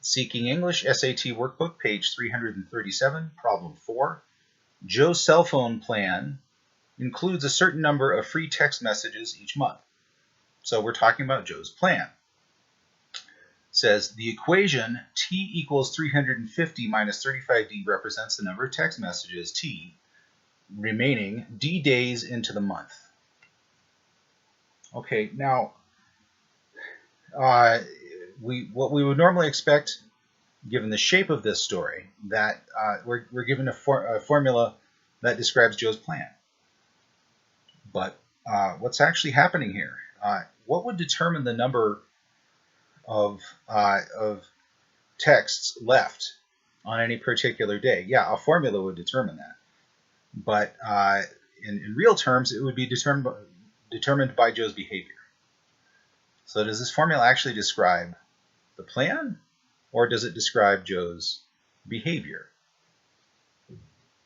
Seeking English S.A.T. Workbook, page 337, problem 4. Joe's cell phone plan includes a certain number of free text messages each month. So we're talking about Joe's plan. It says the equation t equals 350 minus 35d represents the number of text messages t remaining d days into the month. Okay, now what we would normally expect, given the shape of this story, that we're given a formula that describes Joe's plan. But what's actually happening here? What would determine the number of texts left on any particular day? Yeah, a formula would determine that. But in real terms, it would be determined by Joe's behavior. So does this formula actually describe the plan, or does it describe Joe's behavior?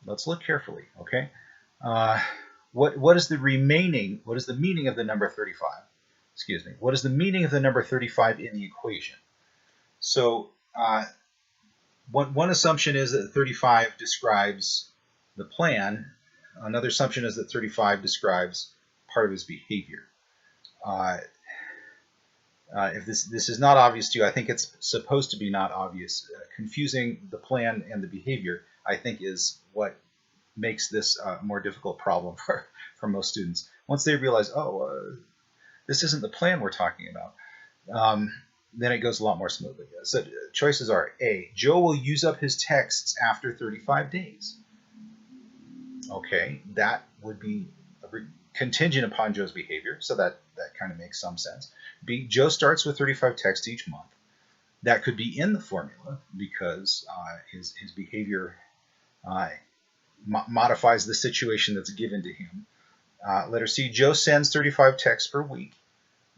Let's look carefully, okay? What is the meaning of the number 35? Excuse me. What is the meaning of the number 35 in the equation? So one assumption is that 35 describes the plan. Another assumption is that 35 describes part of his behavior. If this is not obvious to you, I think it's supposed to be not obvious. Confusing the plan and the behavior, I think, is what makes this a more difficult problem for most students. Once they realize, this isn't the plan we're talking about, then it goes a lot more smoothly. So choices are A, Joe will use up his texts after 35 days. Okay, that would be contingent upon Joe's behavior, so that kind of makes some sense. B, Joe starts with 35 texts each month. That could be in the formula because his behavior modifies the situation that's given to him. Letter C, Joe sends 35 texts per week.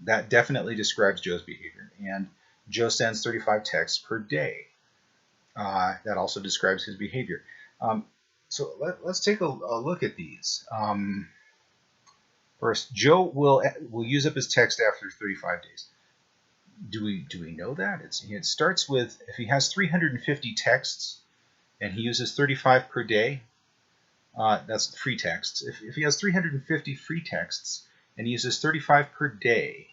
That definitely describes Joe's behavior. And Joe sends 35 texts per day. That also describes his behavior. So let's take a look at these. First, Joe will use up his text after 35 days. Do we know that? It starts with, if he has 350 texts and he uses 35 per day, that's free texts. If he has 350 free texts and he uses 35 per day,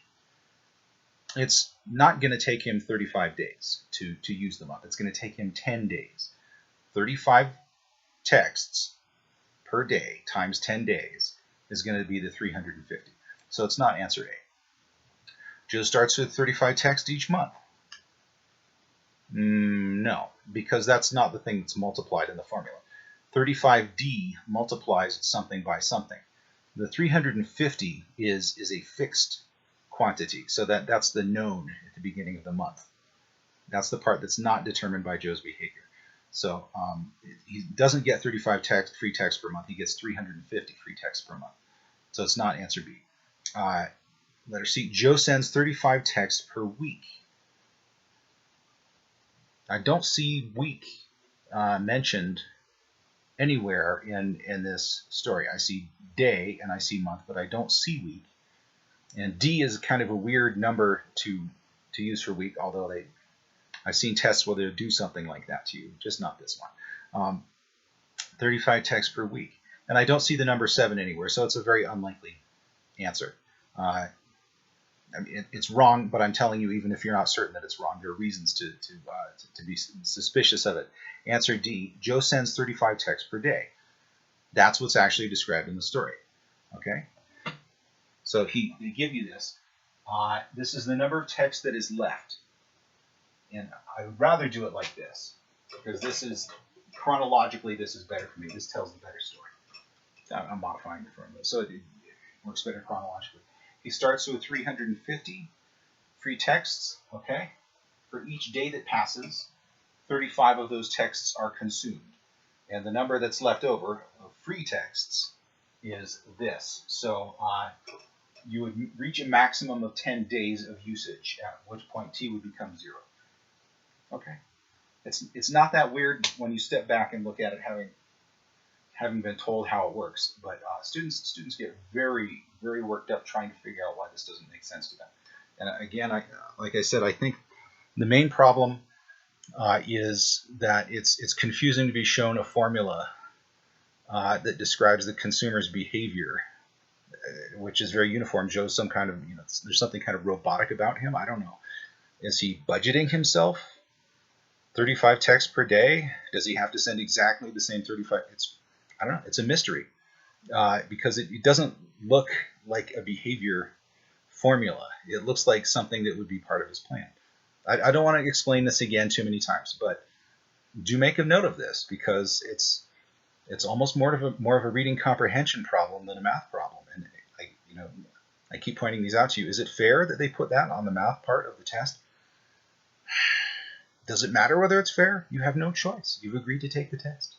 it's not going to take him 35 days to use them up. It's going to take him 10 days. 35 texts per day times 10 days is going to be the 350. So it's not answer A. Joe starts with 35 texts each month. No, because that's not the thing that's multiplied in the formula. 35D multiplies something by something. The 350 is a fixed quantity, so that's the known at the beginning of the month. That's the part that's not determined by Joe's behavior. So he doesn't get 35 free texts per month. He gets 350 free texts per month. So it's not answer B. Letter C, Joe sends 35 texts per week. I don't see week mentioned anywhere in this story. I see day and I see month, but I don't see week. And D is kind of a weird number to use for week, although I've seen tests where they'll do something like that to you, just not this one. 35 texts per week. And I don't see the number 7 anywhere, so it's a very unlikely answer. I mean, it's wrong, but I'm telling you, even if you're not certain that it's wrong, there are reasons to be suspicious of it. Answer D, Joe sends 35 texts per day. That's what's actually described in the story. Okay? So they give you this. This is the number of texts that is left. And I would rather do it like this, because this is, chronologically, this is better for me. This tells the better story. I'm modifying the formula, so it works better chronologically. He starts with 350 free texts, okay? For each day that passes, 35 of those texts are consumed. And the number that's left over of free texts is this. So you would reach a maximum of 10 days of usage, at which point T would become 0. Okay. It's not that weird when you step back and look at it, having been told how it works. But students get very, very worked up trying to figure out why this doesn't make sense to them. And again, like I said, I think the main problem is that it's confusing to be shown a formula that describes the consumer's behavior, which is very uniform. Shows some kind of, there's something kind of robotic about him. I don't know. Is he budgeting himself 35 texts per day? Does he have to send exactly the same 35? I don't know. It's a mystery because it doesn't look like a behavior formula. It looks like something that would be part of his plan. I don't want to explain this again too many times, but do make a note of this because it's almost more of a reading comprehension problem than a math problem. And I keep pointing these out to you. Is it fair that they put that on the math part of the test? Does it matter whether it's fair? You have no choice. You've agreed to take the test.